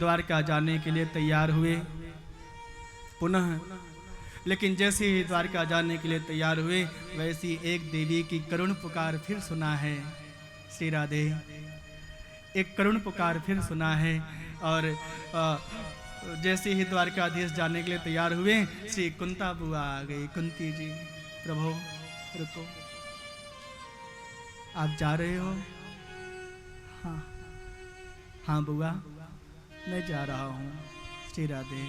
द्वारका जाने के लिए तैयार हुए पुनः, लेकिन जैसे ही द्वारका जाने के लिए तैयार हुए वैसी एक देवी की करुण पुकार फिर सुना है। श्री राधे, एक करुण पुकार फिर सुना है। और जैसे ही द्वारकाधीश जाने के लिए तैयार हुए, श्री कुंता बुआ आ गई। कुंती जी, प्रभु रुको, आप जा रहे हो? हाँ हाँ बुआ, मैं जा रहा हूँ। श्री राधे।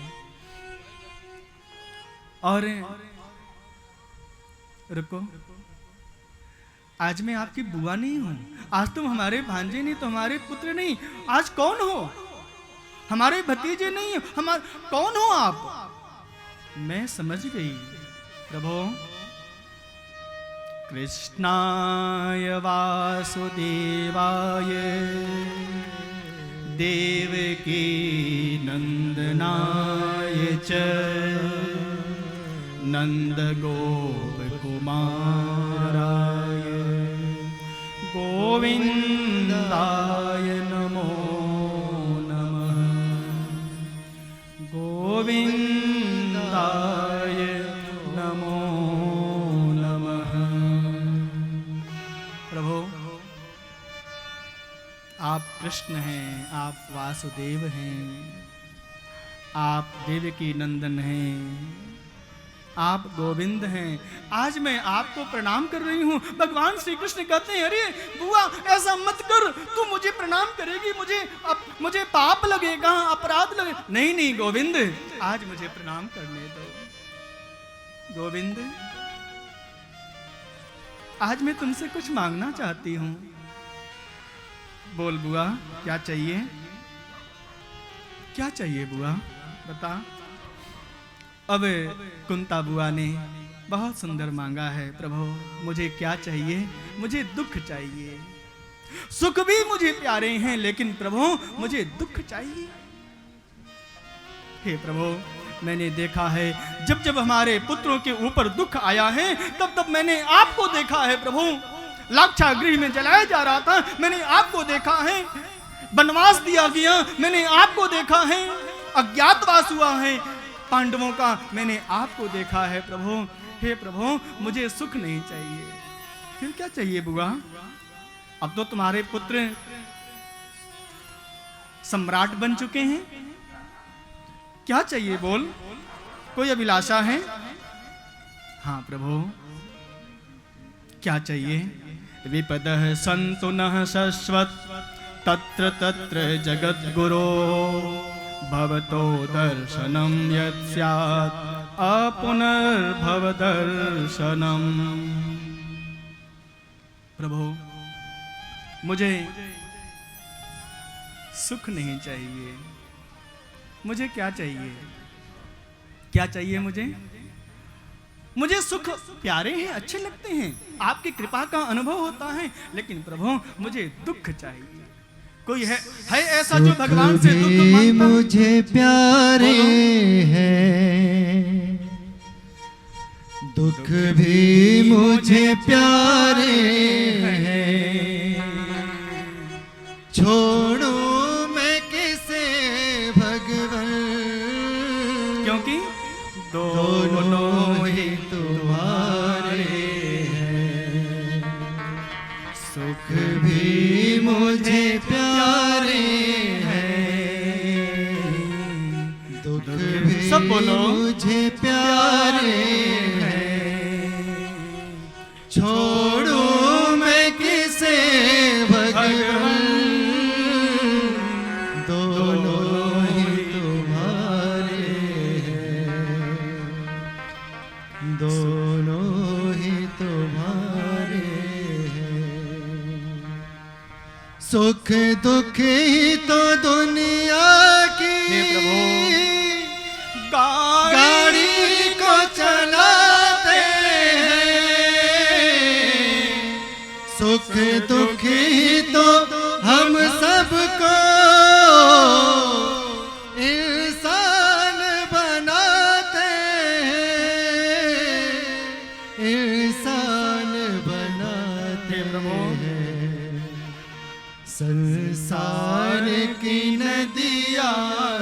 और रुको, आज मैं आपकी बुआ नहीं हूं, आज तुम हमारे भांजे नहीं, तो हमारे पुत्र नहीं, आज कौन हो? हमारे भतीजे नहीं, कौन हो आप? मैं समझ गई प्रभु। कृष्णाय वासुदेवाय देवकी नंदनाय च नंद गोप कुमाराय गोविंदाय नमो नमः। गोविंदाय नमो नमः। प्रभु, आप कृष्ण हैं, आप वासुदेव हैं, आप देवकी नंदन हैं, आप गोविंद हैं। आज मैं आपको प्रणाम कर रही हूँ। भगवान श्री कृष्ण कहते हैं, अरे बुआ ऐसा मत कर, तू मुझे प्रणाम करेगी, मुझे पाप लगेगा, अपराध लगेगा। नहीं नहीं गोविंद, आज मुझे प्रणाम करने दो। गोविंद, आज मैं तुमसे कुछ मांगना चाहती हूँ। बोल बुआ, क्या चाहिए? क्या चाहिए बुआ, बता। अब कुंता बुआ ने बहुत सुंदर मांगा है। प्रभु, मुझे क्या चाहिए? मुझे दुख चाहिए। सुख भी मुझे प्यारे हैं, लेकिन प्रभु मुझे दुख चाहिए। हे प्रभु, मैंने देखा है जब जब हमारे पुत्रों के ऊपर दुख आया है, तब तब मैंने आपको देखा है प्रभु। लाक्षागृह में जलाया जा रहा था, मैंने आपको देखा है। वनवास दिया गया, मैंने आपको देखा है। अज्ञातवास हुआ है पांडवों का, मैंने आपको देखा है प्रभु। हे प्रभु, मुझे सुख नहीं चाहिए, फिर क्या चाहिए बुआ? अब तो तुम्हारे पुत्र सम्राट बन चुके हैं, क्या चाहिए बोल? कोई अभिलाषा है? हाँ प्रभु, क्या चाहिए? विपदः सन्तु नः शश्वत् तत्र तत्र जगद्गुरो भवतो दर्शनं यत् स्यात् अपुनर्भव दर्शनम्। प्रभु, मुझे सुख नहीं चाहिए। मुझे क्या चाहिए? क्या चाहिए मुझे? मुझे सुख प्यारे हैं, अच्छे लगते हैं, आपकी कृपा का अनुभव होता है, लेकिन प्रभु मुझे दुख चाहिए। कोई है ऐसा जो भगवान से दुख मांगता? मुझे प्यारे हैं, दुख भी मुझे प्यारे हैं। छोड़ो मैं किसे भगवान, क्योंकि दोनों ही तुम्हारे हैं। सुख भी मुझे प्यारे हैं, दुख भी सब बोलो। मुझे प्यारे हैं। छोड़ो मैं किसे भगवान, दोनों ही तुम्हारे हैं, दोनों ही तुम्हारे हैं। सुख दुख ही तो दुनिया की गाड़ी को चलाते हैं। सुख दुख ही तो हम सबको इंसान बनाते हैं, इंसान बनाते हैं। संसार की नदियाँ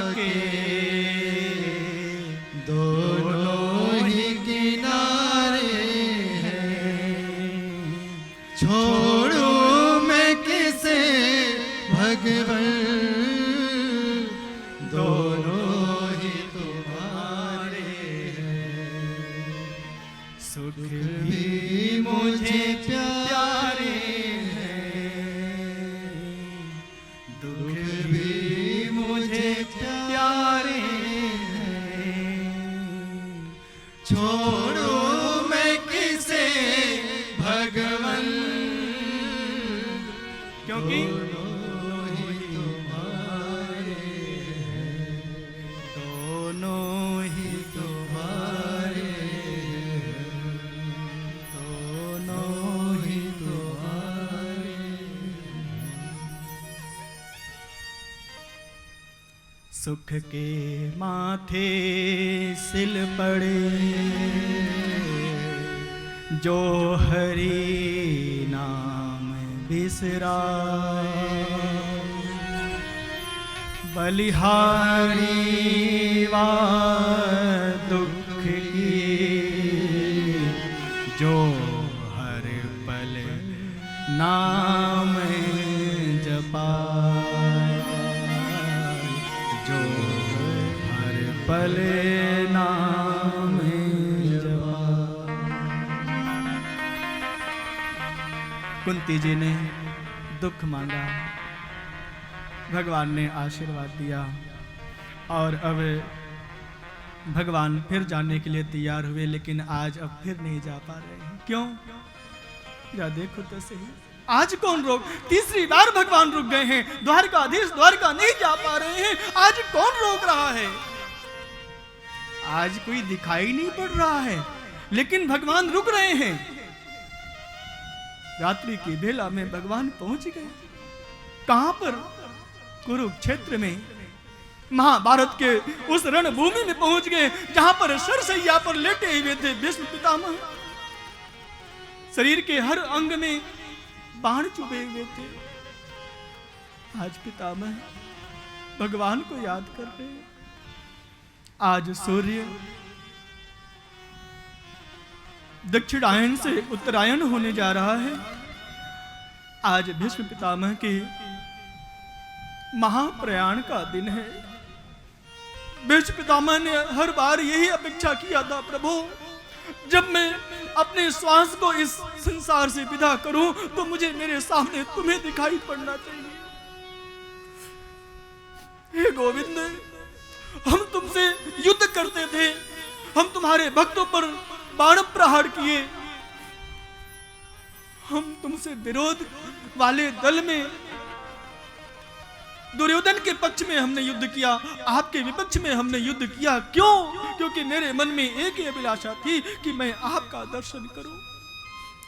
सुख के माथे सिल पड़े, जो हरि नाम बिसराए। बलिहारी वा दुख की, जो हर पल नाम जपाए, जो हर पल नाम जपाए। कुंती जी ने दुख मांगा, भगवान ने आशीर्वाद दिया, और अब भगवान फिर जाने के लिए तैयार हुए, लेकिन आज अब फिर नहीं जा पा रहे हैं। क्यों? या देखो तो सही, आज कौन रोक, तीसरी बार भगवान रुक गए हैं, द्वारकाधीश द्वारका नहीं जा पा रहे हैं, आज कौन रोक रहा है? आज कोई दिखाई नहीं पड़ रहा है, लेकिन भगवान रुक रहे हैं। रात्रि की बेला में भगवान पहुंच गए। कहां पर? कुरुक्षेत्र में, महाभारत के उस रणभूमि में पहुंच गए, जहां पर सरसैया पर लेटे हुए थे भीष्म पितामह। शरीर के हर अंग में बाण चुभे हुए थे। आज पितामह भगवान को याद कर रहे हैं। आज सूर्य दक्षिणायन से उत्तरायण होने जा रहा है। आज भीष्म पितामह के महाप्रयाण का दिन है। भीष्म पितामह ने हर बार यही अपेक्षा किया था, प्रभु जब मैं अपने श्वास को इस संसार से विदा करूं तो मुझे मेरे सामने तुम्हें दिखाई पड़ना चाहिए। हे गोविंद, हम तुमसे युद्ध करते थे, हम तुम्हारे भक्तों पर बाण प्रहार किए, हम तुमसे विरोध वाले दल में दुर्योधन के पक्ष में हमने युद्ध किया, आपके विपक्ष में हमने युद्ध किया। क्यों? क्योंकि मेरे मन में एक ही अभिलाषा थी कि मैं आपका दर्शन करूं।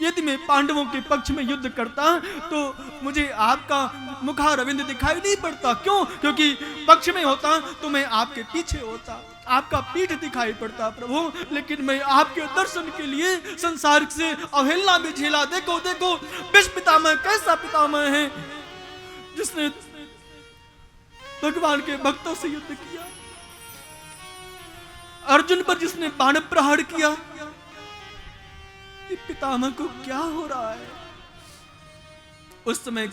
यदि मैं पांडवों के पक्ष में युद्ध करता तो मुझे आपका मुखारविंद दिखाई नहीं पड़ता। क्यों? क्योंकि पक्ष में होता तो मैं आपके पीछे होता, आपका पीठ दिखाई पड़ता प्रभु। लेकिन मैं आपके दर्शन के लिए संसार से अवहेलना भी झेला। देखो देखो, भीष्म पितामह कैसा पितामह है, जिसने भगवान के भक्तों से युद्ध किया, अर्जुन पर जिसने बाण प्रहार किया। ये पितामह को क्या हो रहा है? उस समय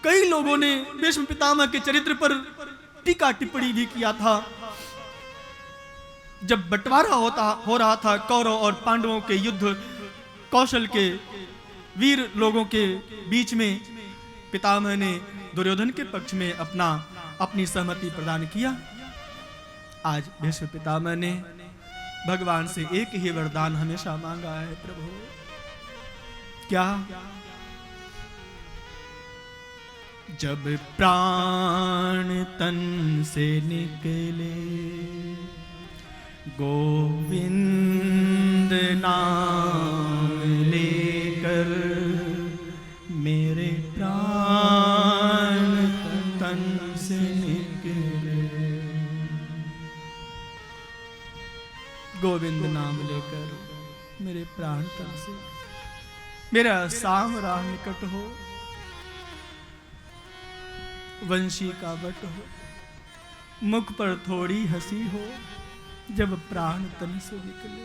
कई लोगों ने भीष्म पितामह के चरित्र पर टीका टिप्पणी भी किया था। जब बंटवारा हो रहा था कौरव और पांडवों के युद्ध कौशल के वीर लोगों के बीच में, पितामह ने दुर्योधन के पक्ष में अपनी सहमति प्रदान किया। आज भीष्म पितामह ने भगवान से एक ही वरदान हमेशा मांगा है, प्रभु क्या? जब प्राण तन से निकले, गोविंद नाम लेकर, मेरे प्राण तन से निकले। गोविंद नाम लेकर मेरे प्राण तन से, मेरा साम राह निकट हो, वंशी का वट हो, मुख पर थोड़ी हंसी हो, जब प्राण तन से निकले।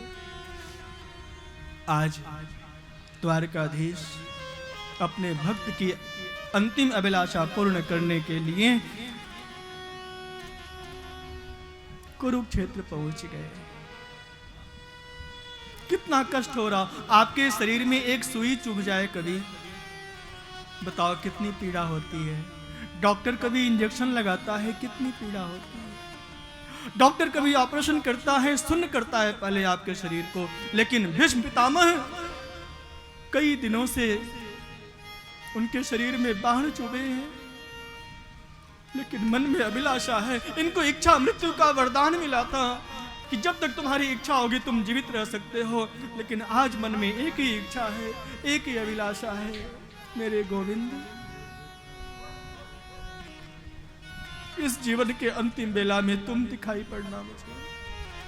आज द्वारकाधीश अपने भक्त की अंतिम अभिलाषा पूर्ण करने के लिए कुरुक्षेत्र पहुंच गए। कितना कष्ट हो रहा। आपके शरीर में एक सुई चुभ जाए कभी, बताओ कितनी पीड़ा होती है। डॉक्टर कभी इंजेक्शन लगाता है, कितनी पीड़ा होती है। डॉक्टर कभी ऑपरेशन करता है, सुन्न करता है पहले आपके शरीर को। लेकिन भीष्म पितामह कई दिनों से उनके शरीर में बाण चुभे हैं, लेकिन मन में अभिलाषा है। इनको इच्छा मृत्यु का वरदान मिला था कि जब तक तुम्हारी इच्छा होगी तुम जीवित रह सकते हो। लेकिन आज मन में एक ही इच्छा है, एक ही अभिलाषा है, मेरे गोविंद इस जीवन के अंतिम बेला में तुम दिखाई पड़ना मुझे।